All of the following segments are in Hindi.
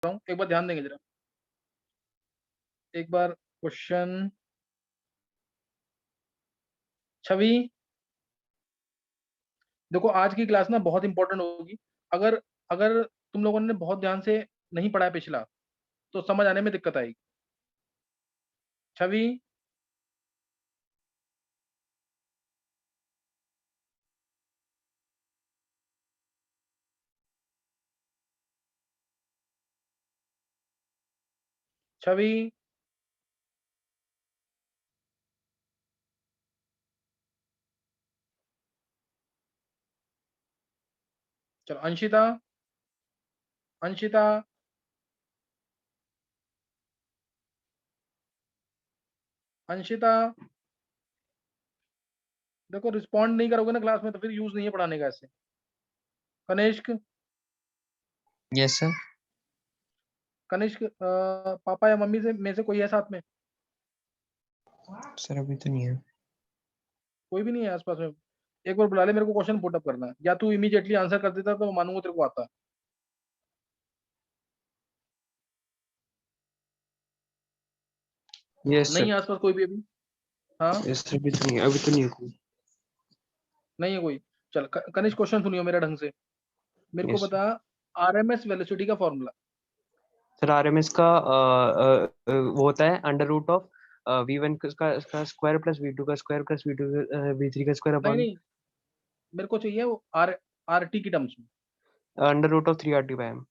रहा हूँ, एक बार ध्यान देंगे जरा। एक बार क्वेश्चन छवि, देखो आज की क्लास ना बहुत इंपॉर्टेंट होगी। अगर अगर तुम लोगों ने बहुत ध्यान से नहीं पढ़ा है पिछला, तो समझ आने में दिक्कत आएगी। छवि, छवि, चलो अंशिता, अंशिता, अंशिता, देखो रिस्पॉन्ड नहीं करोगे ना क्लास में तो फिर यूज नहीं है पढ़ाने का ऐसे। Kanishka, yes sir. कनिष्क, पापा या मम्मी से में से कोई है साथ में? सर अभी तो नहीं है। कोई भी नहीं है आसपास में? एक बार बुला ले, मेरे को क्वेश्चन पुट अप करना है, या तू इमीडिएटली आंसर कर देता तो मैं मानूंगा तेरे को आता है। यस नहीं सर। है आसपास कोई भी अभी? हाँ, यस सर अभी तो नहीं है, अभी तो नहीं है कोई। नहीं है कोई। चल कनिष्क, क्वेश्चन सुनियो मेरा ढंग से। मेरे को यस बता, आरएमएस वेलोसिटी का फॉर्मूला। सर। आरएमएस का वो होता है अंडर रूट ऑफ V1 का स्क्वायर प्लस V2 का स्क्वायर प्लस V3 का स्क्वायर नहीं अपॉन नहीं, मेरे को चाहिए वो आरटी की टर्म्स में। Under root of 3RT/m।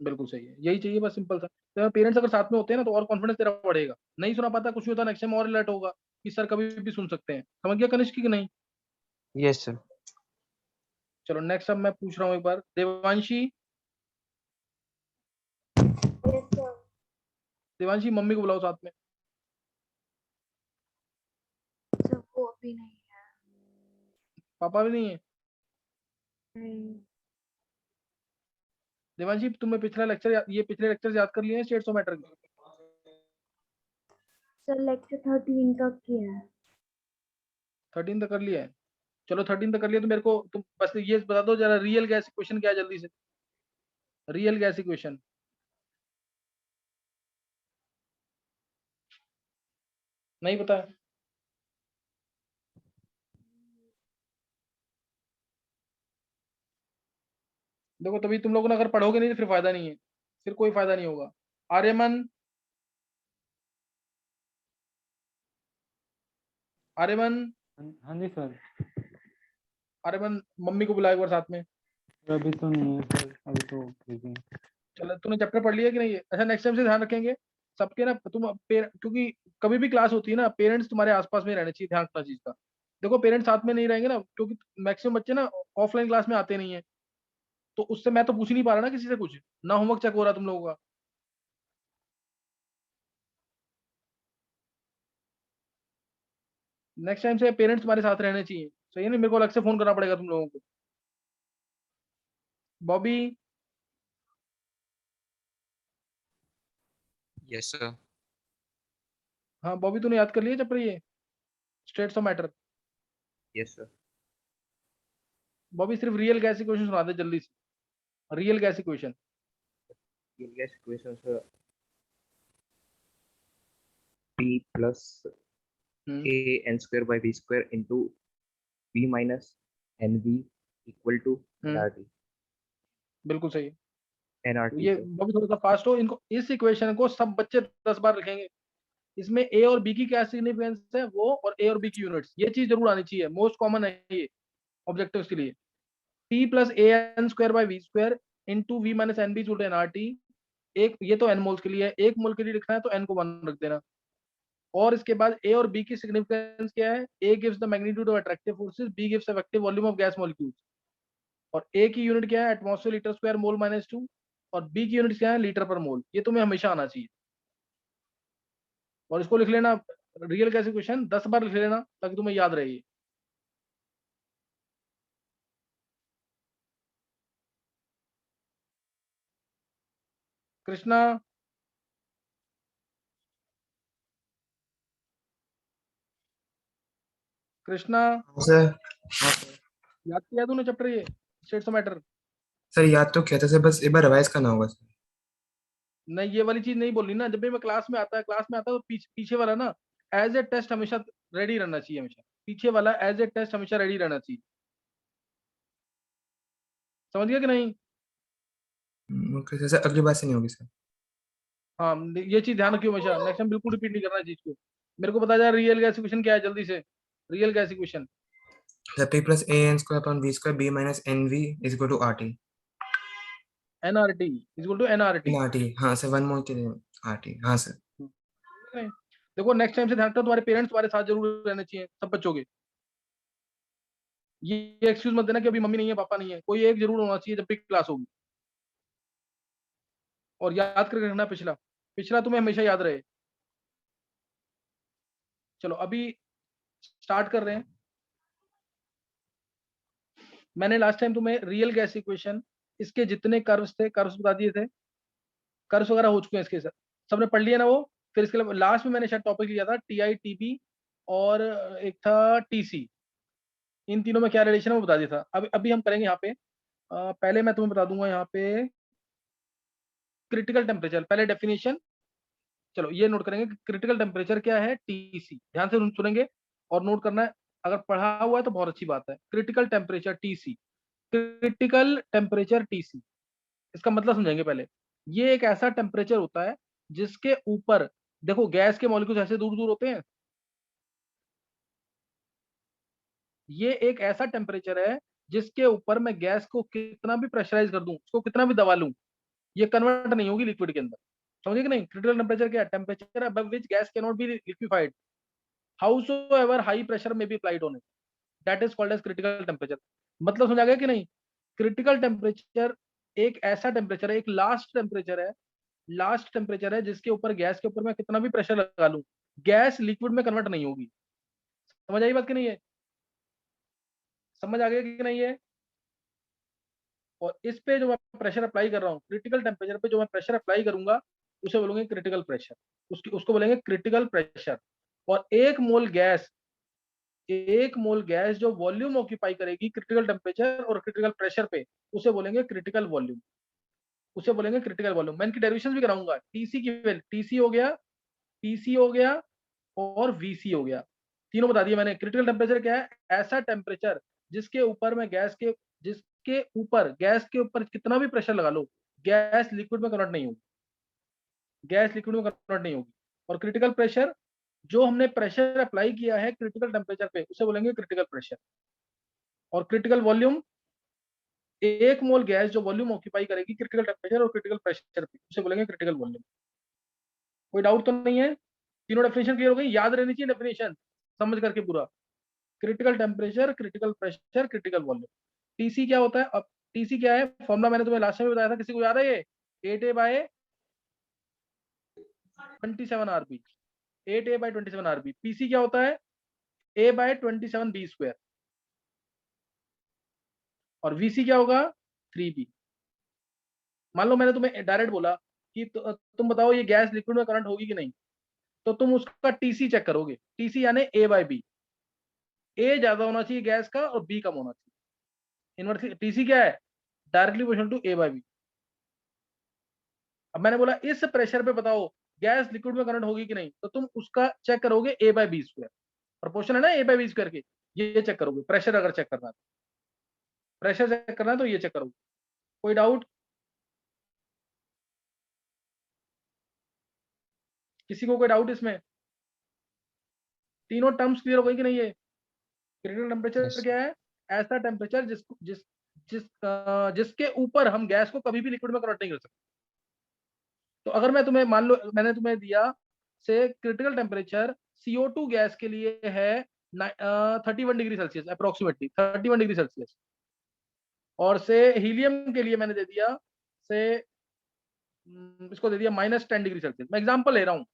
बिल्कुल सही है, यही चाहिए बस, सिंपल सा। तो पेरेंट्स अगर साथ में होते हैं ना तो और कॉन्फिडेंस तेरा बढ़ेगा। नहीं सुना पाता, कुछ नहीं होता, नेक्स्ट टाइम और अलर्ट होगा कि सर कभी भी सुन सकते हैं। समझ गया कनिष्क की नहीं? Yes sir. चलो नेक्स्ट, अब मैं पूछ रहा हूँ एक बार, देवांशी। देवांशी, मम्मी को बुलाओ साथ में। सर वो अभी नहीं है। पापा भी नहीं है? नहीं। देवांशी, तुम्हें पिछला लेक्चर ये पिछले लेक्चर याद कर लिए हैं स्टेट्स ऑफ मैटर के? सर लेक्चर 13 तक की है। 13 तक कर लिया है? चलो 13 तक कर लिया तो मेरे को तुम बस ये बता दो जरा, रियल गैस इक्वेशन क्या है जल्दी से। रियल गैस इक्वेशन नहीं पता है? देखो तभी तुम लोगों ने अगर पढ़ोगे नहीं तो फिर फायदा नहीं है, फिर कोई फायदा नहीं होगा। आर्यमन, आर्यमन, हाँ जी सर। आर्यमन, मम्मी को बुला एक बार साथ में। अभी तो नहीं है सर, अभी तो बिजी हैं। चलो तूने चैप्टर पढ़ लिया कि नहीं? अच्छा, नेक्स्ट टाइम से ध्यान रखेंगे सबके ना, क्योंकि कभी भी क्लास होती है ना, पेरेंट्स तुम्हारे आसपास में रहने चाहिए, ध्यान रखना चीज का। देखो पेरेंट्स साथ में नहीं रहेंगे ना, क्योंकि मैक्सिमम बच्चे ना ऑफलाइन क्लास में आते नहीं है, तो उससे मैं तो पूछ ही नहीं पा रहा ना किसी से कुछ, ना होमवर्क चेक हो रहा तुम लोगों का। नेक्स्ट टाइम से पेरेंट्स तुम्हारे साथ रहने चाहिए, सही है ना? मेरे को अलग से फोन करना पड़ेगा तुम लोगों को। Bobby, yes sir. हाँ बॉबी, तूने याद कर लिया चैप्टर ये states of matter? Yes sir. Bobby सिर्फ रियल गैस इक्वेशन सुना दे जल्दी से, real gas equation. Yes equation sir. P plus hmm, AN² / V² into V minus NV equal to hmm, NRT। बिल्कुल सही है। NRT ये सर। बॉबी थोड़ा सा फास्ट हो, इनको इस इक्वेशन को सब बच्चे 10 बार लिखेंगे। इसमें ए और बी की क्या सिग्निफिकेंस है वो, और ए और बी की यूनिट्स, ये चीज जरूर आनी चाहिए, मोस्ट कॉमन है ये ऑब्जेक्टिव्स के लिए। P plus AN² / V² into V minus N B to N R T. एक ये तो एन मोल्स के लिए है, एक मोल के लिए लिखना है तो एन को 1 रख देना। और इसके बाद ए और बी की सिग्निफिकेंस क्या है? A gives the magnitude of attractive forces, B gives effective volume of gas molecules. और ए की यूनिट क्या है? Atmosphere litre square mole minus 2। और बी की यूनिट क्या है? लीटर पर मोल। ये तुम्हें हमेशा आना चाहिए, और इसको लिख लेना, रियल गैस इक्वेशन 10 बार लिख लेना ताकि तुम्हें याद रहे। कृष्णा, कृष्णा, सर। याद किया तूने चैप्टर ये स्टेट्स ऑफ मैटर? सर याद तो किया था सर, बस एक बार रिवाइज करना होगा सर। नहीं, ये वाली चीज नहीं बोलनी ना। जब भी मैं क्लास में आता है तो पीछे वाला ना एज ए टेस्ट हमेशा रेडी रहना चाहिए, हमेशा पीछे वाला एज ए टेस्ट हमेशा रेडी रहना चाहिए। समझ गया कि नहीं? ओके सर, अगली बार से नहीं होगी सर। हाँ, ये चीज ध्यान रखियो हमेशा, नेक्स्ट टाइम बिल्कुल रिपीट नहीं करना चीज को। मेरे को बता जा रियल गैस इक्वेशन क्या है जल्दी से, real gas equation. Sir p plus a n square upon v square b minus nv is equal to rt। NRT is equal to NRT. rt, हाँ सर, 1 मोल के लिए rt, हाँ सर। देखो नेक्स्ट टाइम से ध्यान रखना, तुम्हारे पेरेंट्स तुम्हारे साथ जरूर रहने चाहिए सब बच्चों के। ये एक्सक्यूज मत देना कि अभी मम्मी नहीं है पापा नहीं है, कोई एक जरूर होना चाहिए जब भी क्लास होगी। और याद करके रखना पिछला, पिछला तुम्हें हमेशा याद रहे। चलो अभी स्टार्ट कर रहे हैं। मैंने लास्ट टाइम तुम्हें रियल गैस इक्वेशन, इसके जितने कर्व्स थे कर्व्स बता दिए थे, कर्व्स वगैरह हो चुके हैं इसके, सबने पढ़ लिया ना वो। फिर इसके लास्ट में मैंने शायद टॉपिक लिया था टीआई टीबी और एक था टीसी, इन तीनों में क्या रिलेशन है वो बता दिया था। अभी हम करेंगे यहाँ पे। पहले मैं तुम्हें बता दूंगा यहाँ पे क्रिटिकल टेम्परेचर, पहले डेफिनेशन। चलो ये नोट करेंगे, क्रिटिकल टेम्परेचर क्या है, टीसी। ध्यान से सुनेंगे और नोट करना है, अगर पढ़ा हुआ है तो बहुत अच्छी बात है। Critical temperature TC, critical temperature TC, इसका मतलब समझेंगे पहले। ये एक ऐसा टेम्परेचर होता है जिसके ऊपर, देखो गैस के मॉलिक्यूल्स ऐसे दूर दूर होते हैं, ये एक ऐसा टेम्परेचर है जिसके ऊपर मैं गैस को कितना भी प्रेशराइज कर दूं, उसको कितना भी दबा लूं, ये कन्वर्ट नहीं होगी लिक्विड के अंदर। समझे कि नहीं? क्रिटिकल टेम्परेचर क्या है? Temperature above which gas can not be liquefied howsoever high pressure में be applied on it, that is called as critical temperature. मतलब समझा गया कि नहीं? क्रिटिकल टेम्परेचर एक ऐसा टेम्परेचर है, एक लास्ट टेम्परेचर है, लास्ट टेम्परेचर है जिसके ऊपर, गैस के ऊपर मैं कितना भी प्रेशर लगा लूं, गैस लिक्विड में कन्वर्ट नहीं होगी। समझ आई बात कि नहीं है? समझ आ गया कि नहीं है? और इस पे जो मैं प्रेशर अप्लाई कर रहा हूँ, क्रिटिकल टेम्परेचर पे जो मैं प्रेशर अप्लाई करूंगा उसे बोलेंगे क्रिटिकल प्रेशर, उसको बोलेंगे क्रिटिकल प्रेशर। और एक मोल गैस जो वॉल्यूम ऑक्यूपाई करेगी क्रिटिकल टेम्परेचर और क्रिटिकल प्रेशर पे, उसे बोलेंगे क्रिटिकल वॉल्यूम, उसे बोलेंगे क्रिटिकल वॉल्यूम। मैं इनकी डेरिवेशन भी कराऊंगा। टीसी की वैल्यू, टीसी हो गया, पीसी हो गया और वीसी हो गया, तीनों बता दिए मैंने। क्रिटिकल टेम्परेचर क्या है? ऐसा टेम्परेचर जिसके ऊपर मैं जिसके ऊपर गैस के ऊपर कितना भी प्रेशर लगा लो, गैस लिक्विड में कन्वर्ट नहीं होगी, गैस लिक्विड में कन्वर्ट नहीं होगी। और क्रिटिकल प्रेशर, जो हमने प्रेशर अप्लाई किया है क्रिटिकल टेम्परेचर पे, उसे बोलेंगे क्रिटिकल प्रेशर। और क्रिटिकल वॉल्यूम, एक मोल गैस जो वॉल्यूम ऑक्यूपाई करेगी क्रिटिकल टेम्परेचर और क्रिटिकल प्रेशर पे, उसे बोलेंगे क्रिटिकल वॉल्यूम। कोई डाउट तो नहीं है? तीनों डेफिनेशन क्लियर हो गई? याद रहनी चाहिए डेफिनेशन समझ करके पूरा। Critical temperature, critical pressure, critical volume. TC क्या होता है? अब टीसी क्या है, फॉर्मूला मैंने तुम्हें लास्ट में बताया था, किसी को याद है ये? 8a/27 RB, 8a/27 RB. PC क्या होता है? a/27 B square. और वीसी क्या होगा? 3b। मान लो मैंने तुम्हें डायरेक्ट बोला कि तुम बताओ ये गैस लिक्विड में करंट होगी कि नहीं, तो तुम उसका टीसी चेक करोगे। टीसी यानी a/b, ए ज्यादा होना चाहिए गैस का और बी कम होना चाहिए। इनवर्सली टीसी क्या है? Directly proportional to a/b। अब मैंने बोला इस प्रेशर पे बताओ गैस लिक्विड में करंट होगी कि नहीं, तो तुम उसका चेक करोगे a/b स्क्वायर, प्रोपोर्शन है ना a/b स्क्वायर के, ये चेक करोगे। प्रेशर अगर चेक करना है, प्रेशर चेक करना है तो ये चेक करोगे। कोई डाउट? किसी को कोई डाउट इसमें? तीनों टर्म्स क्लियर हो गई कि नहीं? ये क्रिटिकल टेम्परेचर क्या है? ऐसा टेम्परेचर जिसके ऊपर हम गैस को कभी भी लिक्विड में कन्वर्ट नहीं कर सकते। तो अगर मैं तुम्हें, मान लो मैंने तुम्हें दिया से क्रिटिकल टेम्परेचर CO2 गैस के लिए है 31 degree Celsius, approximately 31 degree Celsius, और से हीलियम के लिए मैंने दे दिया से इसको दे दिया -10 डिग्री सेल्सियस। मैं एग्जांपल ले रहा हूँ,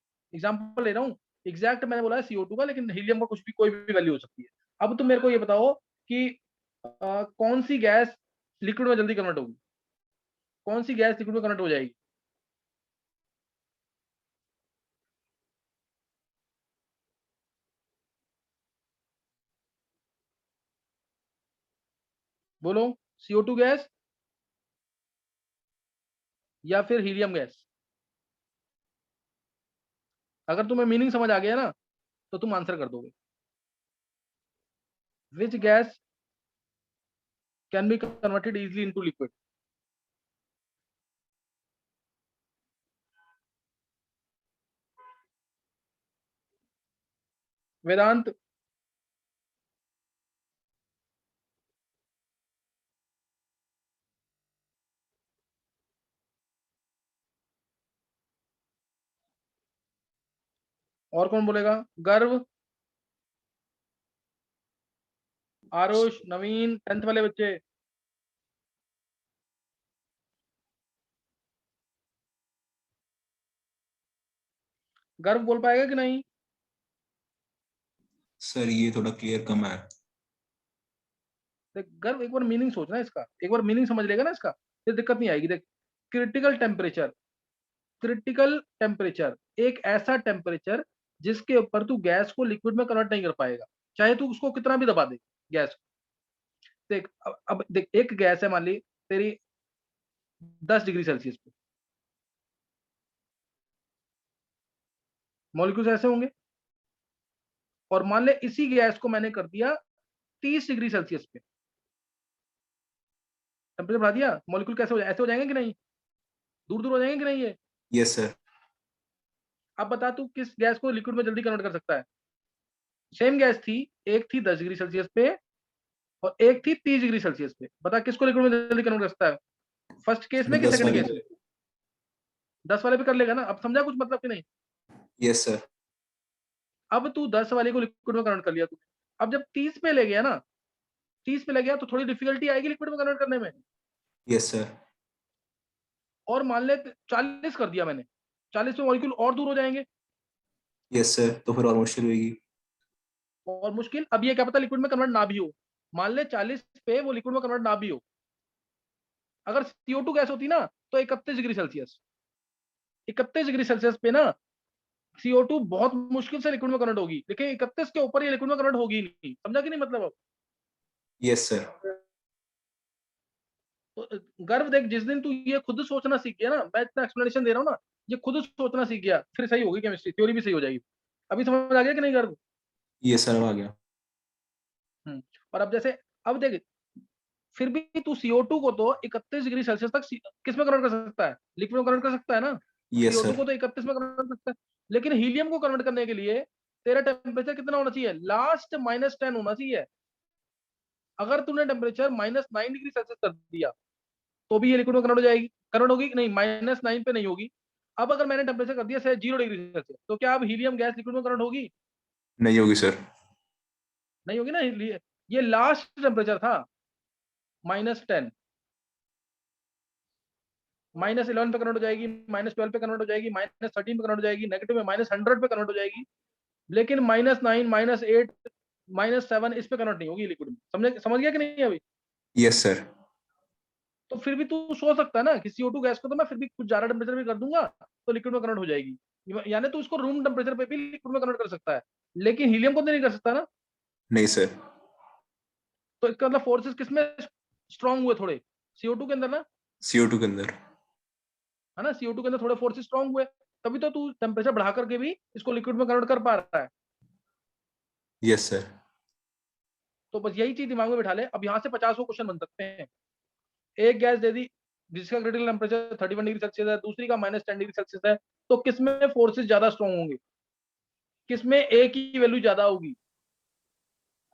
एग्जैक्ट मैंने बोला है CO2 का, लेकिन हीलियम का कुछ भी, कोई भी वैल्यू हो सकती है। अब तुम मेरे को ये बताओ कि कौन सी गैस लिक्विड में जल्दी कन्वर्ट होगी, कौन सी गैस लिक्विड में कन्वर्ट हो जाएगी? बोलो, CO2 गैस या फिर हीलियम गैस? अगर तुम्हें मीनिंग समझ आ गया ना तो तुम आंसर कर दोगे। Which gas can be converted easily into liquid? Vedant, और कौन बोलेगा? गर्व, आरुष, नवीन, 10th वाले बच्चे। गर्व बोल पाएगा कि नहीं? सर ये थोड़ा क्लियर कम है। देख गर्व, एक बार मीनिंग सोचना इसका, एक बार मीनिंग समझ लेगा ना इसका, फिर दिक्कत नहीं आएगी। देख, क्रिटिकल टेम्परेचर, क्रिटिकल टेम्परेचर एक ऐसा टेम्परेचर जिसके ऊपर तू गैस को लिक्विड में कन्वर्ट नहीं कर पाएगा, चाहे तू उसको कितना भी दबा दे गैस को। देख अब देख, एक गैस है मान ली तेरी 10 डिग्री सेल्सियस पे, मॉलिक्यूल्स ऐसे होंगे। और मान ले इसी गैस को मैंने कर दिया 30 डिग्री सेल्सियस पे, टेम्परेचर बढ़ा दिया, मॉलिक्यूल कैसे हो जाए, ऐसे हो जाएंगे कि नहीं, दूर दूर हो जाएंगे कि नहीं ये? Yes sir. अब बता तू किस गैस को लिक्विड में जल्दी कन्वर्ट कर सकता है? सेम गैस थी, एक थी 10 डिग्री सेल्सियस पे और एक थी 30 डिग्री सेल्सियस पे, बता किसको लिक्विड में जल्दी कन्वर्ट कर सकता है? फर्स्ट केस में कि 10 सेकंड वाले केस में? 10 वाले पे कर लेगा ना। अब समझा कुछ मतलब कि नहीं? Yes sir. अब तू 10 वाले को लिक्विड में कन्वर्ट कर लिया तू, अब जब 30 पे ले गया ना, 30 पे ले गया तो थोड़ी डिफिकल्टी आएगी लिक्विड में कन्वर्ट करने में। Yes sir. और मान ले 40 कर दिया मैंने, 40 पे मॉलिक्यूल और दूर हो जाएंगे यस सर, तो फिर और मुश्किल होगी। और मुश्किल। अब ये क्या पता लिक्विड में कन्वर्ट ना भी हो, मान ले 40 पे वो लिक्विड में कन्वर्ट ना भी हो, अगर CO2 गैस होती ना तो 31 डिग्री सेल्सियस, 31 डिग्री सेल्सियस पे ना CO2 बहुत मुश्किल से लिक्विड में कन्वर्ट होगी, लेकिन 31 के ऊपर ये लिक्विड में कन्वर्ट होगी नहीं। समझा कि नहीं मतलब? अब यस सर। तो गर्व देख, जिस दिन तू ये खुद सोचना सीख गया ना, मैं इतना एक्सप्लेनेशन दे रहा हूँ ना, ये खुद सोचना सीख गया, फिर सही होगी केमिस्ट्री, थ्योरी भी सही हो जाएगी। अभी समझ आ गया कि नहीं गर्व? यस सर, अब आ गया। और अब जैसे, अब देख, फिर भी तू CO2 को तो 31 डिग्री सेल्सियस तक किस में कन्वर्ट कर सकता है? लिक्विड में कन्वर्ट कर सकता है ना। Yes CO2 sir. को तो 31 में कन्वर्ट कर सकता है, लेकिन हीलियम को कन्वर्ट करने के लिए तेरा टेम्परेचर कितना होना चाहिए? लास्ट -10 होना चाहिए। अगर तूने टेम्परेचर -9 डिग्री सेल्सियस कर दिया तो भी ये लिक्विड में कन्वर्ट हो जाएगी, कन्वर्ट होगी कि नहीं? -9 पे नहीं होगी। अब अगर मैंने टेम्परेचर कर दिया 0 डिग्री सेल्सियस, तो क्या अब हीलियम गैस लिक्विड में कन्वर्ट होगी? नहीं होगी सर। नहीं होगी ना। ये लास्ट टेम्परेचर था -10, -11 पे कन्वर्ट हो जाएगी, -12 पे कन्वर्ट हो जाएगी, -13 पे कन्वर्ट हो जाएगी, नेगेटिव में -100 पे कन्वर्ट हो जाएगी, लेकिन -9, -8, -7 इस पे कन्वर्ट नहीं होगी लिक्विड में। समझ गया कि नहीं अभी? Yes sir. तो फिर भी तू सोच सकता है ना कि CO2 गैस को तो मैं फिर भी कुछ ज्यादा टेम्परेचर पे कर दूंगा तो लिक्विड में कन्वर्ट हो जाएगी, यानी तू इसको रूम टेम्परेचर पे भी लिक्विड में कन्वर्ट कर सकता है, लेकिन हीलियम को तो नहीं कर सकता ना। नहीं सर। तो इसका मतलब फोर्सेस किसमें स्ट्रांग हुए? थोड़े CO2 के अंदर ना, CO2 के अंदर। है ना, CO2 के अंदर थोड़े फोर्सेस स्ट्रांग हुए, तभी तो तू टेम्परेचर बढ़ा करके भी इसको लिक्विड में कन्वर्ट कर पा रहा है। Yes sir. तो बस यही चीज दिमाग में बिठा ले। अब यहाँ से 50 क्वेश्चन बन सकते हैं। एक गैस दे दी जिसका क्रिटिकल टेम्परेचर 31 डिग्री सेल्सियस है, दूसरी का -10 डिग्री सेल्सियस है, तो किसमें फोर्सेस ज्यादा स्ट्रांग होंगे? किसमें ए की वैल्यू ज्यादा होगी?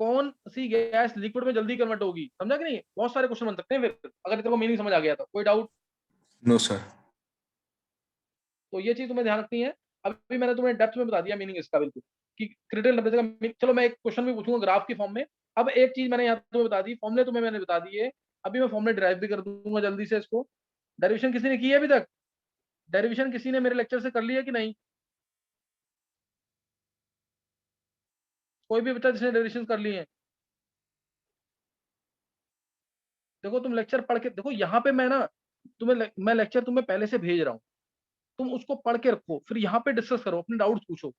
कौन सी गैस लिक्विड में जल्दी कन्वर्ट होगी? समझा कि नहीं? बहुत सारे क्वेश्चन बन सकते हैं फिर, अगर तेरे को मीनिंग समझ आ गया तो। कोई डाउट? No sir. तो ये चीज तुम्हें ध्यान रखनी है। अभी मैंने तुम्हें डेप्थ में बता दिया मीनिंग इसका बिल्कुल, कि क्रिटिकल टेम्परेचर का। चलो मैं एक क्वेश्चन भी पूछूंगा ग्राफ की फॉर्म में। अब एक चीज मैंने यहाँ तुम्हें बता दी, फॉर्मूले तुम्हें मैंने बता दिए, अभी मैं फॉर्मूले ड्राइव भी कर दूंगा जल्दी से इसको। डेरिवेशन किसी ने की है अभी तक? डेरिवेशन किसी ने मेरे लेक्चर से कर लिया कि नहीं? कोई भी बच्चा जिसने डेरिवेशन कर लिए हैं? देखो तुम लेक्चर पढ़ के देखो, यहाँ पे मैं ना मैं लेक्चर तुम्हें पहले से भेज रहा हूँ, तुम उसको पढ़ के रखो, फिर यहाँ पे डिस्कस करो, अपने डाउट्स पूछो,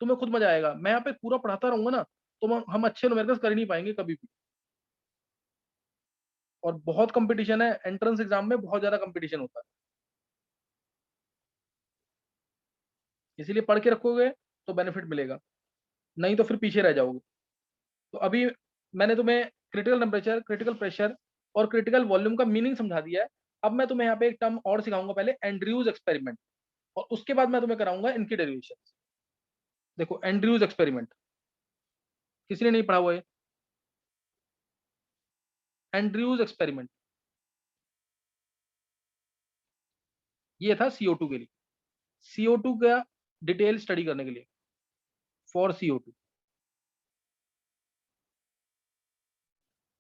तुम्हें खुद मजा आएगा। मैं यहाँ पे पूरा पढ़ाता रहूंगा ना, तो हम अच्छे न्यूमेरिकल्स कर ही नहीं पाएंगे कभी भी। और बहुत कंपटीशन है एंट्रेंस एग्जाम में, बहुत ज्यादा कंपटीशन होता है। इसीलिए पढ़ के रखोगे तो बेनिफिट मिलेगा, नहीं तो फिर पीछे रह जाओगे। तो अभी मैंने तुम्हें क्रिटिकल टेम्परेचर, क्रिटिकल प्रेशर और क्रिटिकल वॉल्यूम का मीनिंग समझा दिया है। अब मैं तुम्हें यहाँ पे एक टर्म और सिखाऊंगा, पहले एंड्रयूज एक्सपेरिमेंट, और उसके बाद मैं तुम्हें कराऊंगा इनकी डेरिवेशन। देखो एंड्रयूज एक्सपेरिमेंट किसी ने नहीं पढ़ा हुआ है? एंड्रयूज एक्सपेरिमेंट ये था CO2 के लिए, CO2 का डिटेल स्टडी करने के लिए, for CO2।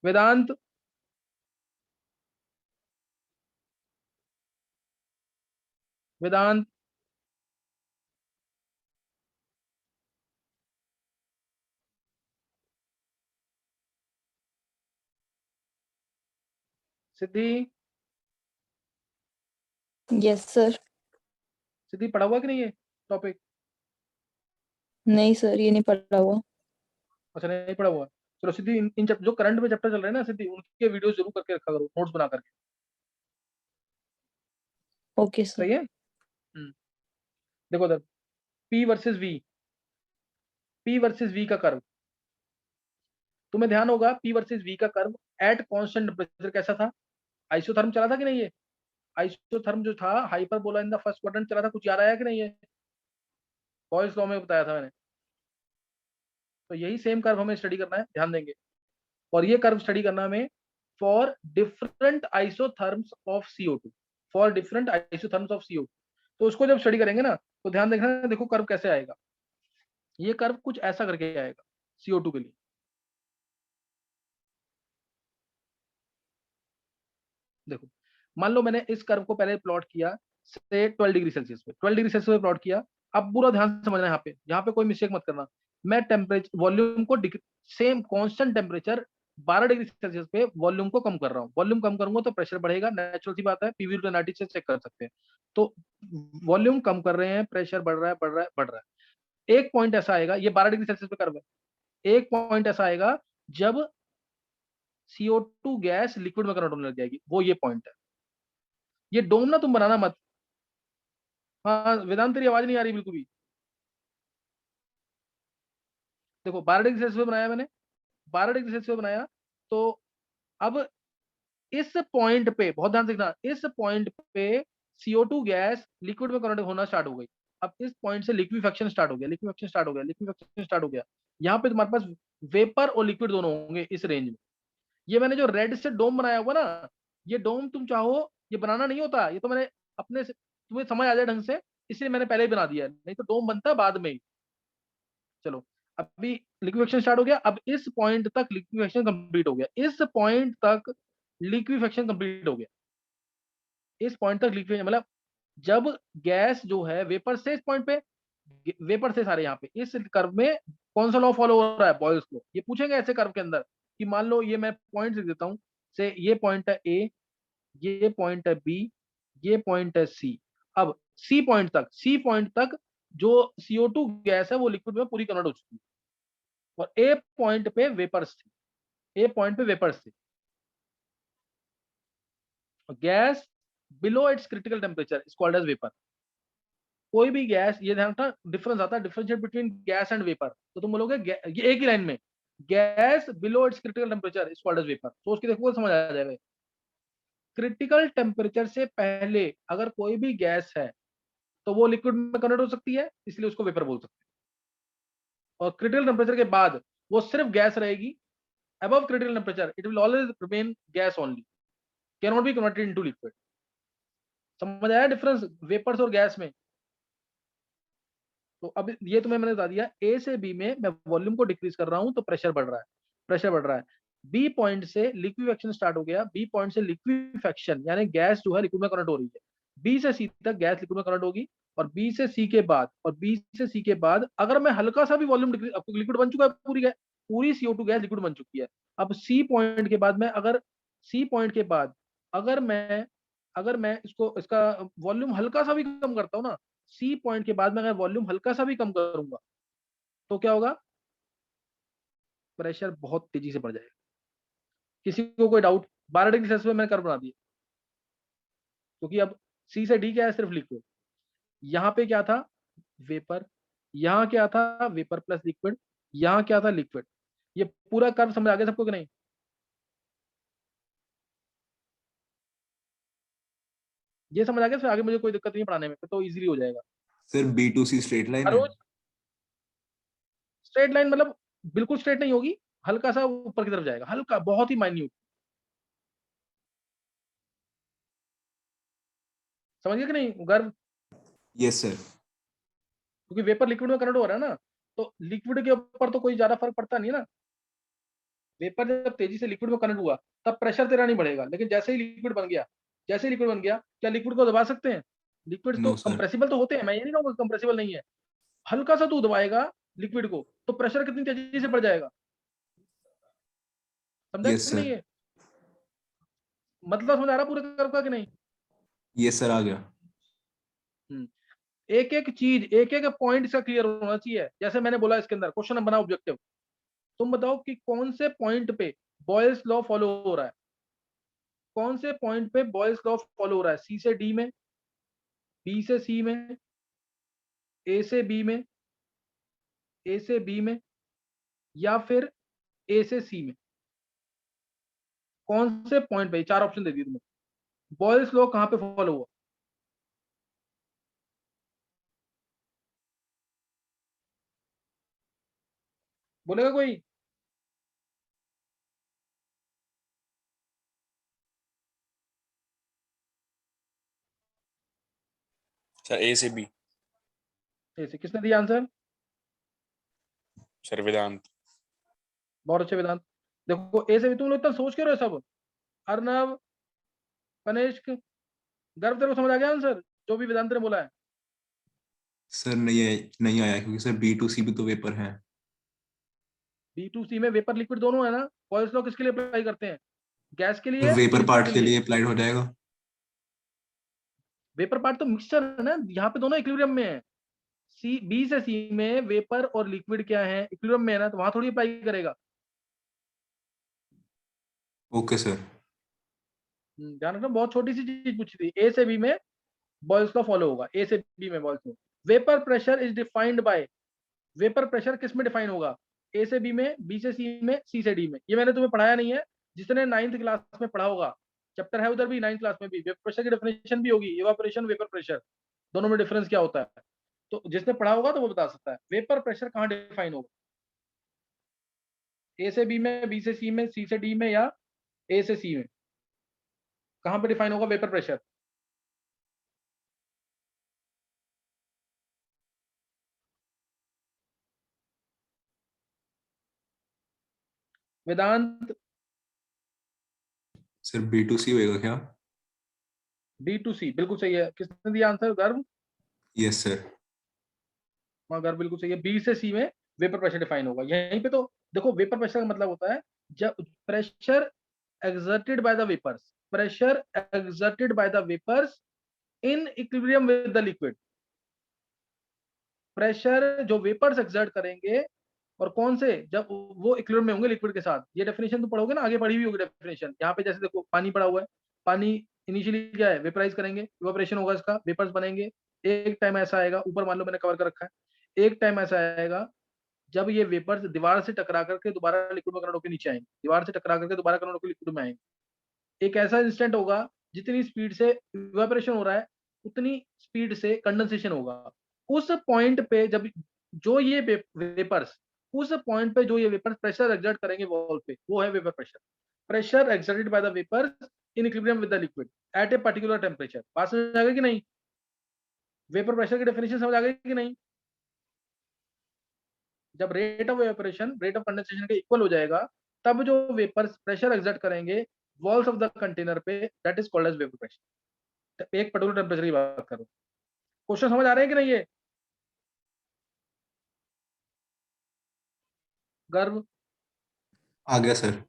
Vedant Vedant Siddhi, yes sir. Siddhi पढ़ा हुआ कि नहीं है टॉपिक? नहीं सर, ये नहीं पढ़ा हुआ। अच्छा नहीं पढ़ा हुआ, चलो सिद्धि इन जो करंट में चैप्टर चल रहे हैं ना सिद्धि, उनके वीडियो जरूर करके रखा करो, नोट्स बना करके। Okay sir. सही है। देखो उधर P versus V, P versus V का कर्व, तुम्हें ध्यान होगा P वर्सेस V का कर्व एट कांस्टेंट टेम्परेचर कैसा था? आइसोथर्म चला था कि नहीं? है आइसोथर्म जो था hyperbola in the first quadrant चला था, कुछ याद आया कि नहीं? है बॉयल्स लॉ में बताया था मैंने। तो यही सेम कर्व हमें स्टडी करना है, ध्यान देंगे। और ये कर्व स्टडी करना हमें for different isotherms of CO2, for different isotherms of CO2। तो उसको जब स्टडी करेंगे ना तो ध्यान देखना, देखो कर्व कैसे आएगा। ये कर्व कुछ ऐसा करके आएगा CO2 के लिए। देखो मान लो मैंने इस कर्व को पहले प्लॉट किया से 12 डिग्री सेल्सियस पे, 12 डिग्री सेल्सियस पे प्लॉट किया। अब पूरा ध्यान समझना है, यहाँ पे कोई मिस्टेक मत करना। मैं टेम्परेचर वॉल्यूम को same constant temperature 12 degree Celsius पे वॉल्यूम को कम कर रहा हूँ। वॉल्यूम कम करूंगा तो प्रेशर बढ़ेगा, नेचुरल सी बात है, पीवी टू एनआरटी से चेक कर सकते हैं। तो वॉल्यूम कम कर रहे हैं, प्रेशर बढ़ रहा है बढ़ रहा है बढ़ रहा है। एक पॉइंट ऐसा आएगा, ये 12 डिग्री सेल्सियस पे कर्व है, एक पॉइंट ऐसा आएगा जब CO2 गैस लिक्विड में कन्वर्ट होने लग जाएगी, वो ये पॉइंट है। ये डोम ना तुम बनाना मत। हाँ वेदांत तेरी आवाज नहीं आ रही बिल्कुल भी। देखो 12 डिग्री सेल्सियस पे बनाया मैंने, 12 डिग्री सेल्सियस पे बनाया। तो अब इस पॉइंट पे बहुत ध्यान से देखना, इस पॉइंट पे CO2 गैस लिक्विड में कन्वर्ट होना स्टार्ट हो गई। अब इस पॉइंट से लिक्विफेक्शन स्टार्ट हो गया, लिक्विफेक्शन स्टार्ट हो गया, लिक्विफेक्शन स्टार्ट हो गया। यहाँ पे तुम्हारे पास वेपर और लिक्विड दोनों होंगे इस रेंज में। ये मैंने जो रेड से डोम बनाया हुआ ना, ये डोम तुम चाहो ये बनाना नहीं होता, ये तो मैंने अपने से तुम्हें समझ आ जाए ढंग से इसलिए मैंने पहले ही बना दिया है, नहीं तो डोम बनता बाद में ही। चलो अभी लिक्विफेक्शन स्टार्ट हो गया। अब इस पॉइंट तक लिक्विफेक्शन कंप्लीट हो गया, इस पॉइंट तक लिक्विफेक्शन कंप्लीट हो गया, इस पॉइंट तक लिक्विफेक्शन मतलब जब गैस जो है वेपर से इस पॉइंट पे, वेपर से सारे यहाँ पे इस कर्व में कौन सा लॉ फॉलो हो रहा है? Boyle's law. ये पूछेंगे ऐसे कर्व के अंदर कि मान लो ये मैं पॉइंट लिख देता हूँ से, ये पॉइंट है A, ये पॉइंट है B, ये पॉइंट है C। अब C पॉइंट तक जो CO2 गैस है वो लिक्विड में पूरी कन्वर्ट हो चुकी है, और A पॉइंट पे वेपर्स थे, A पॉइंट पे वेपर्स थे। Gas below its critical temperature is called as vapour. कोई भी गैस, ये ध्यान रखना डिफरेंस आता है, differentiate between gas and vapour. तो तुम बोलोगे ये एक ही लाइन में, gas below its critical temperature is called as vapour. सोच के देखो समझ आ जाएगा। क्रिटिकल टेम्परेचर से पहले अगर कोई भी गैस है तो वो लिक्विड में कन्वर्ट हो सकती है, इसलिए उसको वेपर बोल सकते हैं। और क्रिटिकल टेम्परेचर के बाद वो सिर्फ गैस रहेगी। Above critical temperature it will always remain gas only, can not be converted into liquid. समझ आया डिफरेंस वेपर्स और गैस में? तो अब ये तुम्हें मैंने बता दिया, ए से बी में मैं वॉल्यूम को डिक्रीज कर रहा हूं तो प्रेशर बढ़ रहा है, प्रेशर बढ़ रहा है। बी पॉइंट से लिक्विफेक्शन स्टार्ट हो गया, बी पॉइंट से लिक्विफेक्शन यानी गैस जो है लिक्विड में कन्वर्ट हो रही है। बी से सी तक गैस लिक्विड में कन्वर्ट होगी, और बी से सी के बाद, और बी से सी के बाद अगर मैं हल्का सा भी वॉल्यूम डिक्रीज, अब लिक्विड बन चुका है, पूरी CO2 गैस लिक्विड बन चुकी है। अब सी पॉइंट के बाद में अगर सी पॉइंट के बाद अगर मैं इसका वॉल्यूम हल्का सा भी कम करता हूँ ना, सी पॉइंट के बाद में अगर वॉल्यूम हल्का सा भी कम करूंगा तो क्या होगा? प्रेशर बहुत तेजी से बढ़ जाएगा। किसी को कोई डाउट? 12 डिग्री सेल्सियस में मैंने कर्व बना दिया, क्योंकि अब सी से डी क्या है? सिर्फ लिक्विड। यहाँ पे क्या था? वेपर, यहाँ क्या था वेपर प्लस लिक्विड, यहाँ क्या था लिक्विड। ये पूरा कर्व समझ आ गया सबको कि नहीं? ये समझ आ गया, फिर आगे मुझे कोई दिक्कत नहीं पढ़ाने में, तो इजीली हो जाएगा। सर B2C स्ट्रेट लाइन है। रोज स्ट्रेट लाइन मतलब बिल्कुल स्ट्रेट नहीं होगी, हल्का सा ऊपर की तरफ जाएगा, हल्का, बहुत ही माइन्यूट। समझ गए कि नहीं गर्व? Yes sir. क्योंकि वेपर लिक्विड में कन्वर्ट हो रहा है ना, तो लिक्विड के ऊपर तो कोई ज्यादा फर्क पड़ता नहीं है ना। वेपर जब तेजी से लिक्विड में कन्वर्ट हुआ तब प्रेशर तेरा नहीं बढ़ेगा, लेकिन जैसे ही लिक्विड बन गया, जैसे ही लिक्विड बन गया, क्या लिक्विड को दबा सकते हैं? लिक्विड तो नो सर। कंप्रेसिबल तो होते हैं, मैं ये नहीं कहूँगा कंप्रेसिबल नहीं है। हल्का सा तू दबाएगा लिक्विड को तो प्रेशर कितनी तेजी से बढ़ जाएगा। समझा यस कि नहीं? सर। है मतलब समझ आ रहा पूरे कर्व का कि नहीं? यस सर आ गया। एक एक चीज, एक एक पॉइंट इसका क्लियर होना चाहिए। जैसे मैंने बोला इसके अंदर क्वेश्चन बना ऑब्जेक्टिव, तुम बताओ कि कौन से पॉइंट पे बॉयल्स लॉ फॉलो हो रहा है, कौन से पॉइंट पे बॉयल्स लॉ फॉलो हो रहा है? सी से डी में, बी से सी में, ए से बी में, ए से बी में, या फिर ए से सी में? कौन से पॉइंट पे? चार ऑप्शन दे दिए तुम्हें, बॉयल्स लॉ कहां पे फॉलो हुआ? बोलेगा कोई? सर ए से बी। ए से किसने दिया आंसर? सर वेदांत। बहुत अच्छे वेदांत। देखो ए से भी तुम लोग इतना सोच के रहे हो सब। अर्नव, कनिष्क, गर्व, तेरे को समझ आ गया आंसर जो भी वेदांत ने बोला है? सर नहीं आया क्योंकि सर B2C भी तो वेपर है। B2C में वेपर लिक्विड दोनों है ना। बॉयल्स लॉ किसके लिए अप्लाई करते हैं? गैस के तो लिए, वेपर लिक्विड के पार्ट के लिए? लिए अप्लाइड हो जाएगा। वेपर पार्ट तो मिक्सचर है ना, यहाँ पे दोनों इक्विलिब्रियम में है। सी, बी से सी में वेपर और लिक्विड क्या है, इक्विलिब्रियम में है ना, तो वहां थोड़ी अप्लाई करेगा। Okay sir. ध्यान रखना, बहुत छोटी सी चीज पूछी थी। ए से बी में बॉयल्स लॉ फॉलो होगा, ए से बी में Boyle's law. Vapour pressure is defined by, vapour pressure किस में डिफाइन होगा? ए से बी में, बी से सी में, सी से डी में। ये मैंने तुम्हें पढ़ाया नहीं है, जिसने 9th क्लास में पढ़ा होगा, चैप्टर है उधर भी 9th क्लास में भी, वेपर प्रेशर की डेफिनेशन भी होगी, इवापोरेशन, वेपर प्रेशर, दोनों में डिफरेंस क्या होता है। तो जिसने पढ़ा होगा तो वो बता सकता है वेपर प्रेशर कहाँ डिफाइन होगा, ए से बी में, बी से सी में, सी से डी में, या ए से सी में? कहाँ पे डिफाइन होगा वेपर प्रेशर? वेदांत? सर B2C होएगा क्या? B2C बिल्कुल सही है। किसने दिया आंसर? गर्व? Yes sir. हाँ गर्व बिल्कुल सही है। बी से सी में वेपर प्रेशर डिफाइन होगा। यहीं पे तो देखो, वेपर प्रेशर का मतलब होता है जब pressure exerted by the vapors, pressure exerted by the vapors in equilibrium with the liquid। Pressure जो वेपर्स एक्सर्ट करेंगे, और कौन से? जब वो इक्विलिब्रियम में होंगे लिक्विड के साथ। ये डेफिनेशन तो पढ़ोगे ना, आगे पढ़ी हुई होगी डेफिनेशन। यहाँ पे जैसे देखो पानी पड़ा हुआ है, पानी इनिशियली क्या है, वेपराइज करेंगे, इवापोरेशन होगा इसका, वेपर्स बनेंगे। एक टाइम ऐसा आएगा, ऊपर मान लो मैंने कवर कर रखा है, एक टाइम ऐसा आएगा जब ये वेपर्स दीवार से टकरा करके दोबारा लिक्विड में कन्वर्ट होकर नीचे आएंगे, दीवार से टकरा करके दोबारा कन्वर्ट होकर लिक्विड में आएंगे। एक ऐसा इंस्टेंट होगा जितनी स्पीड से इवेपोरेशन हो रहा है उतनी स्पीड से कंडेंसेशन होगा। उस पॉइंट पे जब जो ये वेपर्स, उस पॉइंट पे जो ये वेपर्स प्रेशर एक्सर्ट करेंगे वॉल पे, वो है vapour pressure. Pressure exerted by the vapours in equilibrium with the liquid at a particular temperature. बात समझ आ गई कि नहीं? वेपर प्रेशर की डेफिनेशन समझ आ गई कि नहीं? जब rate of evaporation rate of condensation के इक्वल हो जाएगा, तब जो वेपर्स प्रेशर एक्सर्ट करेंगे वॉल्स ऑफ द कंटेनर पे, that is called as vapour pressure. एक पर्टिकुलर टेम्परेचर की बात करो। क्वेश्चन समझ आ रहे हैं कि नहीं? ये गर्व? आ गया सर।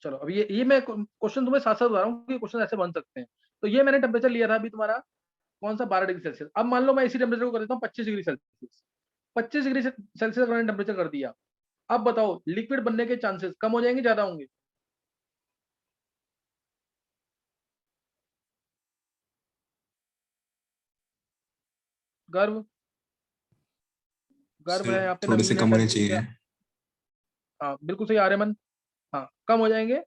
चलो अब ये मैं क्वेश्चन तुम्हें साथ साथ बता रहा हूँ कि क्वेश्चन ऐसे बन सकते हैं। तो ये मैंने टेम्परेचर लिया था अभी तुम्हारा कौन सा, 12 डिग्री सेल्सियस। अब मान लो मैं इसी टेम्परेचर को कर देता हूँ 25 डिग्री सेल्सियस। 25 डिग्री सेल्सियस मैंने टेम्परेचर कर दिया। अब बताओ लिक्विड बनने के चांसेस कम हो जाएंगे, ज्यादा होंगे? गर्व? गर्व है, यहाँ पे थोड़े से नवीन है, कम होने फैसिलिटी चाहिए। है। हाँ बिल्कुल सही आर्यमन। हाँ कम हो जाएंगे।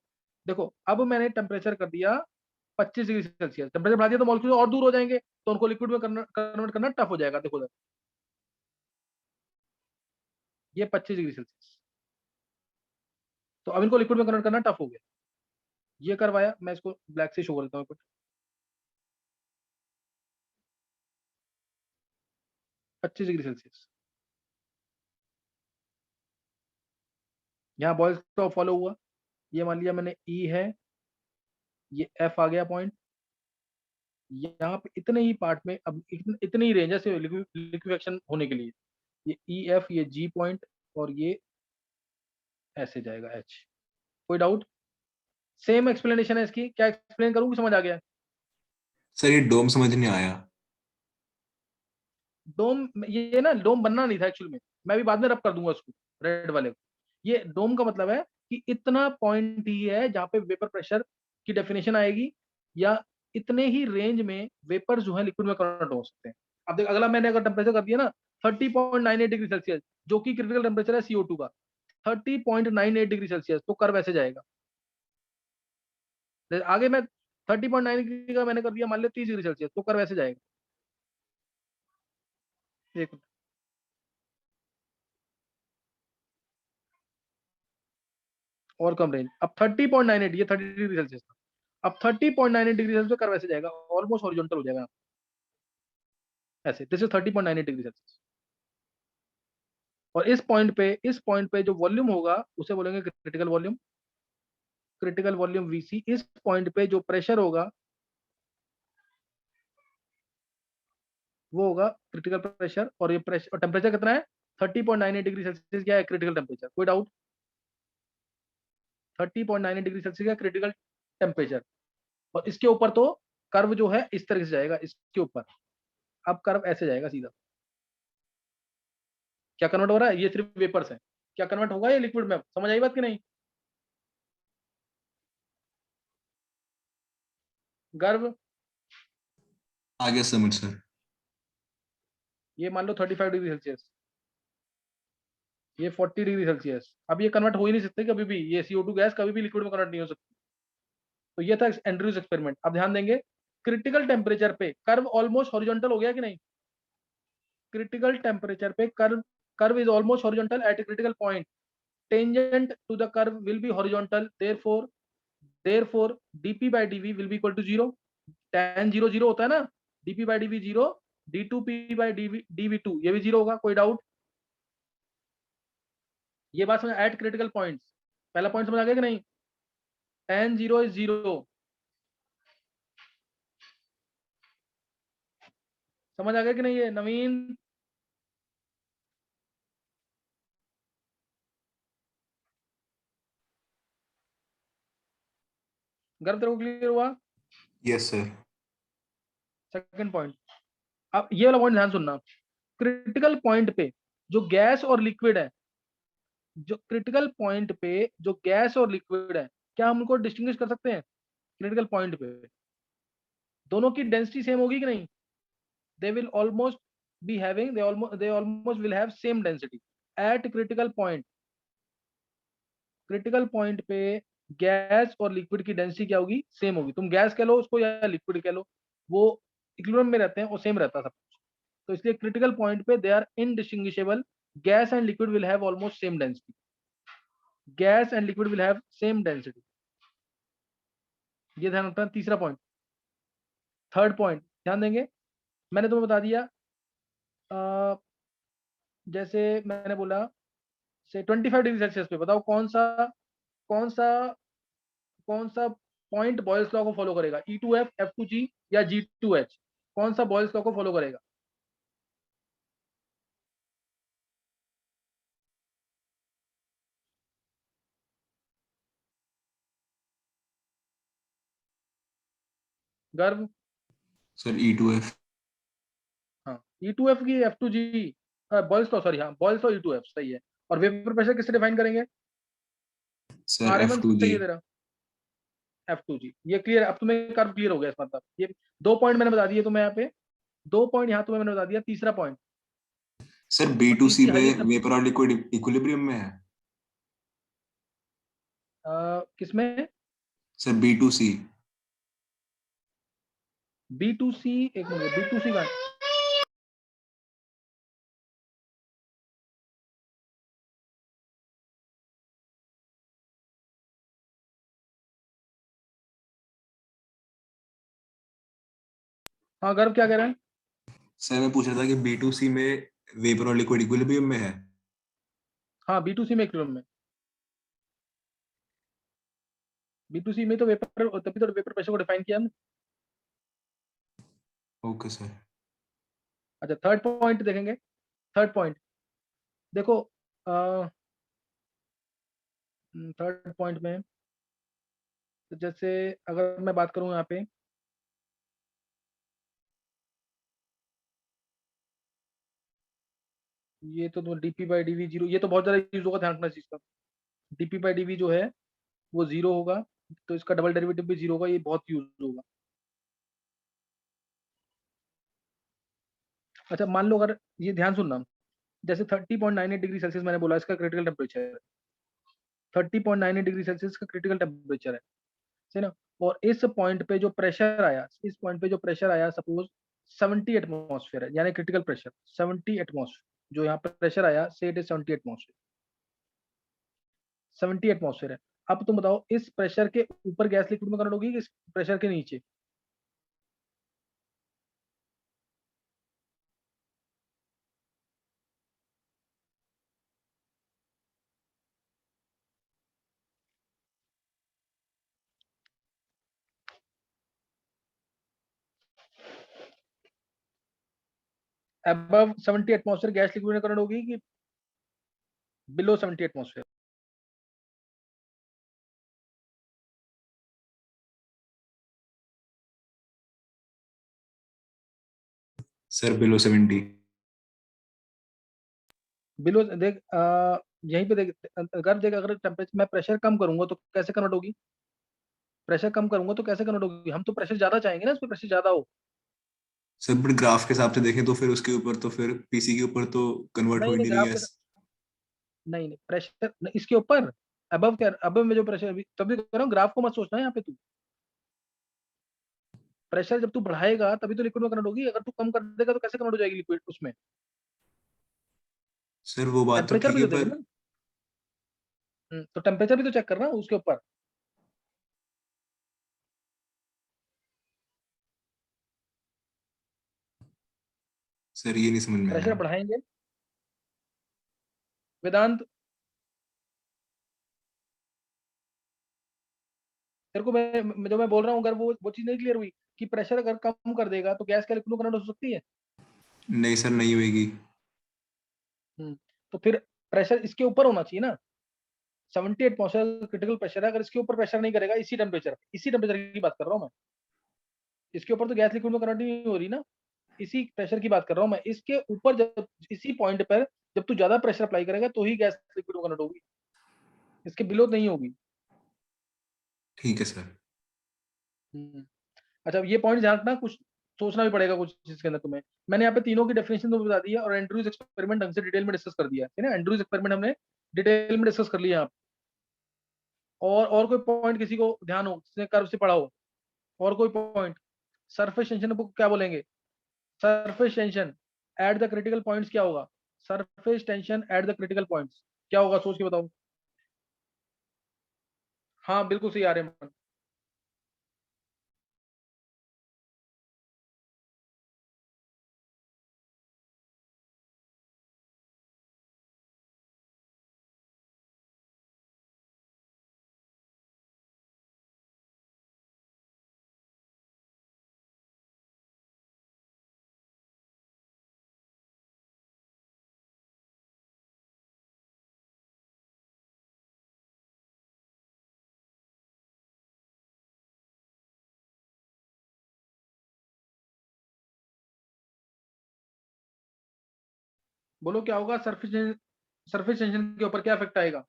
देखो अब मैंने टेम्परेचर कर दिया 25 डिग्री सेल्सियस, टेम्परेचर बढ़ा दिया तो मॉलिक्यूल और दूर हो जाएंगे, तो उनको लिक्विड में कन्वर्ट करना टफ हो जाएगा। देखो ये 25 डिग्री सेल्सियस, तो अब इनको लिक्विड में कन्वर्ट करना टफ हो गया। ये करवाया, मैं इसको ब्लैक से शो कर देता हूँ कुछ। पच्चीस डिग्री सेल्सियस, यहाँ बॉयल्स लॉ फॉलो हुआ। ये मान लिया मैंने ई है, ये एफ आ गया पॉइंट। यहाँ पे इतने ही पार्ट में अब इतनी ही रेंज है लिक्विफेक्शन होने के लिए। ये ई एफ, ये जी पॉइंट, और ये ऐसे जाएगा एच। कोई डाउट? सेम एक्सप्लेनेशन है इसकी, क्या एक्सप्लेन करूँ कि समझ आ गया? सर ये डोम समझ नहीं आया। डोम, ये ना डोम बनना नहीं था एक्चुअल में, मैं भी बाद में रब कर दूंगा उसको रेड वाले को। ये डोम का मतलब है कि इतना पॉइंट ही है जहाँ पे वेपर प्रेशर की डेफिनेशन आएगी, या इतने ही रेंज में वेपर जो है लिक्विड में कन्वर्ट हो सकते हैं। अब देख अगला मैंने अगर टेम्परेचर कर दिया ना 30.98 डिग्री सेल्सियस, जो कि क्रिटिकल टेम्परेचर है CO2 का, 30.98 डिग्री सेल्सियस, तो कर्व ऐसे जाएगा। आगे मैं 30.9 डिग्री का मैंने कर दिया मान लो 30 डिग्री सेल्सियस, तो कर्व ऐसे जाएगा। एक मिनट। और कम रेंज, अब 30.98, ये 30 डिग्री सेल्सियस था, अब 30.98 डिग्री सेल्सियस कर्व ऐसे जाएगा, ऑलमोस्ट हॉरिजॉन्टल हो जाएगा ऐसे। This is 30.98 degree Celsius. और इस पॉइंट पे जो वॉल्यूम होगा उसे बोलेंगे critical volume, critical volume VC। इस पॉइंट पे जो प्रेशर होगा वो होगा क्रिटिकल प्रेशर, और ये प्रेशर और टेम्परेचर कितना है 30.98 डिग्री सेल्सियस, क्या है क्रिटिकल टेम्परेचर? कोई डाउट? 30.98 डिग्री सेल्सियस का क्रिटिकल टेम्परेचर। और इसके ऊपर तो कर्व जो है इस तरह से जाएगा, इसके ऊपर। अब कर्व ऐसे जाएगा सीधा। क्या कन्वर्ट हो रहा है? ये सिर्फ वेपर्स है, क्या कन्वर्ट होगा ये लिक्विड में? समझ आई बात कि नहीं? गर्व, आगे समझ सर। ये मान लो 35 डिग्री सेल्सियस, ये 40 डिग्री सेल्सियस। अब ये कन्वर्ट हो ही नहीं सकते कभी भी, ये CO2 गैस कभी भी लिक्विड में कन्वर्ट नहीं हो सकती। तो ये था एंड्रयूज एक्सपेरिमेंट। अब ध्यान देंगे, क्रिटिकल टेम्परेचर पे कर्व ऑलमोस्ट हॉरिजॉन्टल हो गया कि नहीं? क्रिटिकल टेम्परेचर पे curve is almost horizontal at a critical point, tangent to the curve will be horizontal, therefore dp by dv will be equal to 0। tan 0 0 होता है ना, dp by dv 0, d2p by dv2 ये भी 0 होगा। कोई डाउट? ये बात समझ, एट क्रिटिकल पॉइंट्स, पहला पॉइंट समझ आ गया कि नहीं? tan 0 is 0, समझ आ गया कि नहीं? ये नवीन, गर्व तेरे को क्लियर हुआ? Yes sir. सेकंड पॉइंट, अब ये वाला पॉइंट ध्यान सुनना। क्रिटिकल पॉइंट पे जो गैस और लिक्विड है, जो क्रिटिकल पॉइंट पे जो गैस और लिक्विड है, क्या हम उनको डिस्टिंग्विश कर सकते हैं? क्रिटिकल पॉइंट पे दोनों की डेंसिटी सेम होगी कि नहीं? they will almost be having, they almost will have same density at critical point। Critical point पे गैस और लिक्विड की डेंसिटी क्या होगी? सेम होगी। तुम गैस कह लो उसको या लिक्विड कह लो, वो इक्विलिब्रियम में रहते हैं, वो सेम रहता है सब कुछ। तो इसलिए क्रिटिकल पॉइंट पे they are indistinguishable, gas and liquid will have almost same density, gas and liquid will have same density. ये ध्यान रखना। तीसरा पॉइंट, थर्ड पॉइंट ध्यान देंगे, मैंने तुम्हें बता दिया जैसे मैंने बोला से 25 डिग्री सेल्सियस पे बताओ कौन सा कौन सा पॉइंट बॉयल्स लॉ को फॉलो करेगा? E2F, F2G या G2H? कौन सा बॉयल्स लॉ को फॉलो करेगा? गर्व, सर E2F। हाँ E2F की F2G बॉयल्स लॉ, सॉरी हाँ बॉयल्स लॉ E2F सही है। और वेपर प्रेशर किससे डिफाइन करेंगे? Sir Aryaman F2G। सही है तेरा, F2G। ये क्लियर, अब तुम्हें कर्व क्लियर हो गया। इस मतलब ये 2 पॉइंट मैंने बता दिए तुम्हें यहाँ पे, 2 पॉइंट यहाँ तुम्हें मैंने बता दिया। तीसरा पॉइंट, सर और B2C तीसरी में हाईएस्ट वेपर और लिक्विड इक्विलिब्रियम में है। किसमें? Sir B2C। B2C, एक मिनट, B2C का हाँ गर्व क्या कह रहे हैं? सर मैं पूछ रहा था कि B2C में वेपर और लिक्विड इक्विलिब्रियम में है। हाँ B2C में इक्विलिब्रियम में, B2C में तो वेपर, तभी तो वेपर प्रेशर को डिफाइन किया हमने। Okay sir. अच्छा थर्ड पॉइंट देखेंगे। थर्ड पॉइंट देखो, थर्ड पॉइंट में तो जैसे अगर मैं बात करूं यहाँ पे, ये तो dp/dv 0, ये तो बहुत ज्यादा यूज होगा, ध्यान रखना इस चीज का। dp/dv जो है वो 0 होगा, तो इसका डबल डेरिवेटिव भी 0 होगा, ये बहुत यूज होगा। अच्छा मान लो अगर, ये ध्यान सुनना, जैसे 30.98 डिग्री सेल्सियस मैंने बोला इसका क्रिटिकल टेम्परेचर है, 30.98 डिग्री सेल्सियस का क्रिटिकल टेम्परेचर है ना। और इस पॉइंट पे जो प्रेशर आया, इस पॉइंट पे जो प्रेशर आया सपोज 70 एटमॉस्फेयर है, यानी क्रिटिकल प्रेशर 70 एटमॉस्फेयर, जो यहाँ पे प्रेशर आया से इट इज 70 एटमॉस्फेयर, 70 एटमॉस्फेयर है। अब तुम बताओ इस प्रेशर के ऊपर गैस लिक्विड में कन्वर्ट होगी कि इस प्रेशर के नीचे? अबव 70 एटमॉस्फेयर गैस लिक्विड में कन्वर्ट होगी कि below 70 atmosphere? Sir below 70। Below देख, यहीं पे देख, अगर देख, अगर टेम्परेचर मैं प्रेशर कम करूंगा तो कैसे कन्वर्ट होगी? प्रेशर कम करूंगा तो कैसे कन्वर्ट होगी? हम तो प्रेशर ज्यादा चाहेंगे ना, इसमें प्रेशर ज्यादा हो। सर बट ग्राफ के हिसाब से देखें तो फिर उसके ऊपर तो फिर पीसी के ऊपर तो कन्वर्ट हो नहीं ही नहीं नहीं रही ग्राफ है। के, नहीं नहीं प्रेशर इसके ऊपर, अबव क्या, अबव में जो प्रेशर अभी, तभी तो कह रहा हूँ ग्राफ को मत सोचना है यहाँ पे तू। प्रेशर जब तू बढ़ाएगा तभी तो लिक्विड में कन्वर्ट होगी, अगर तू कम कर देगा तो कैसे कन्वर्ट हो जाएगी लिक्विड उसमें? सर वो बात तो टेम्परेचर ठीक भी है तो पर देखना। तो टेम्परेचर भी तो चेक करना उसके ऊपर। सर ये नहीं समझ में प्रेशर आया। बढ़ाएंगे वेदांत, तेरे को जो मैं बोल रहा हूँ, अगर वो चीज नहीं क्लियर हुई कि प्रेशर अगर कम कर देगा तो गैस क्या लिक्विड में कन्वर्ट हो सकती है? नहीं सर नहीं होगी। तो फिर प्रेशर इसके ऊपर होना चाहिए ना, 70 एटमॉस्फेयर क्रिटिकल प्रेशर है, अगर इसके ऊपर प्रेशर नहीं करेगा, इसी टेम्परेचर की बात कर रहा हूँ मैं, इसके ऊपर तो गैस लिक्विड में कन्वर्ट नहीं हो रही ना, इसी प्रेशर की बात कर रहा हूँ मैं। इसके ऊपर जब, इसी पॉइंट पर जब तू ज्यादा प्रेशर अप्लाई करेगा तो ही गैस लिक्विड में कन्वर्ट होगी, इसके बिलो नहीं होगी। ठीक है सर। अच्छा ये पॉइंट ध्यान रखना, कुछ सोचना भी पड़ेगा कुछ चीज के अंदर तुम्हें। मैंने यहाँ पे तीनों की डेफिनेशन तो बता दी है और एंड्रूज एक्सपेरिमेंट ढंग से डिटेल में डिस्कस कर दिया है ना, एंड्रूज एक्सपेरिमेंट हमने डिटेल में डिस्कस कर लिया यहाँ पे। और कोई पॉइंट किसी को ध्यान हो, जिसने कर्व से पढ़ा हो, और कोई पॉइंट? सरफेस टेंशन को क्या बोलेंगे? Surface tension at the critical points क्या होगा? Surface tension at the critical points क्या होगा, सोच के बताओ। हाँ बिल्कुल सही आ रहे हैं। बोलो क्या होगा, सरफेस टेंशन के ऊपर क्या इफेक्ट आएगा?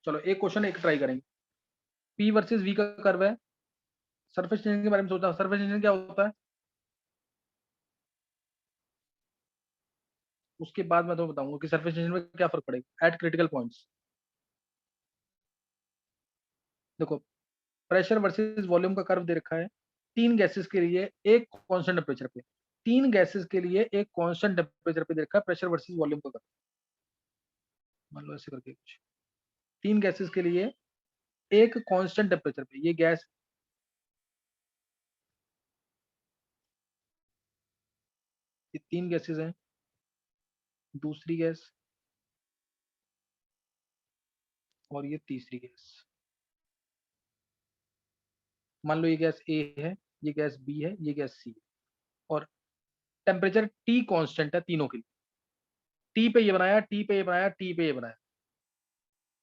चलो एक क्वेश्चन एक ट्राई करेंगे। पी वर्सेस वी का कर्व है, सरफेस टेंशन के बारे में सोचा, सरफेस टेंशन क्या होता है? उसके बाद मैं तुम्हें बताऊंगा कि सरफेस टेंशन में क्या फर्क पड़ेगा एट क्रिटिकल पॉइंट्स। देखो प्रेशर वर्सेस वॉल्यूम का कर्व दे रखा है, 3 गैसेस के लिए एक कांस्टेंट टेम्परेचर पे, 3 गैसेस के लिए एक कांस्टेंट टेम्परेचर पे दे रखा है प्रेशर वर्सेस वॉल्यूम का कर्व। मान लो ऐसे करके कुछ 3 गैसेस के लिए एक कांस्टेंट टेम्परेचर पे, ये गैस ये 3 गैसेस हैं, दूसरी गैस और ये तीसरी गैस। मान लो ये गैस ए है, ये गैस बी है, ये गैस सी है, और टेम्परेचर टी कांस्टेंट है तीनों के लिए। टी पे ये बनाया, टी पे ये बनाया, टी पे ये बनाया,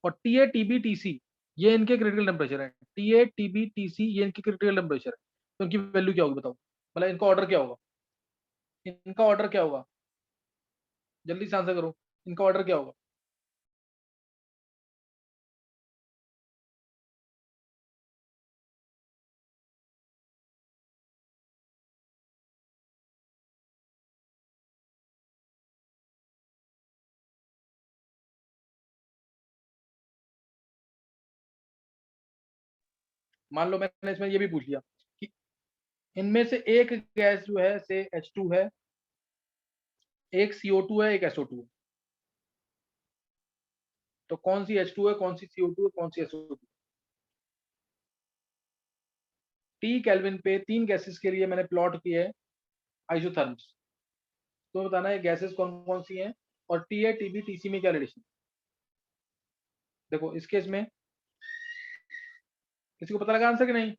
और T A T B T C ये इनके क्रिटिकल टेम्परेचर है। T A T B T C ये इनकी क्रिटिकल टेम्परेचर है। तो इनकी वैल्यू क्या होगी बताओ, मतलब इनका ऑर्डर क्या होगा, इनका ऑर्डर क्या होगा, जल्दी से आंसर करो, इनका ऑर्डर क्या होगा। मान लो मैंने इसमें ये भी पूछ लिया कि इनमें से एक गैस जो है से H2 है, एक CO2 है, एक SO2 है, तो कौन सी H2 है, कौन सी CO2 है, कौन सी SO2? टी केल्विन पे 3 गैसेस के लिए मैंने प्लॉट किए है आइसोथर्म्स, तो बताना है गैसेस कौन कौन सी हैं और T A T B T C में क्या रिलेशन। देखो इस केस में किसी को पता लगा आंसर कि नहीं?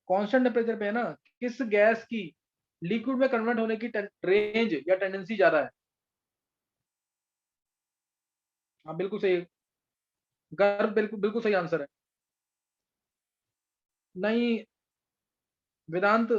कांस्टेंट टेम्परेचर पे है ना, किस गैस की लिक्विड में कन्वर्ट होने की रेंज या टेंडेंसी ज्यादा है? हाँ बिल्कुल सही, गर्भ बिल्कुल बिल्कुल सही आंसर है। नहीं वेदांत,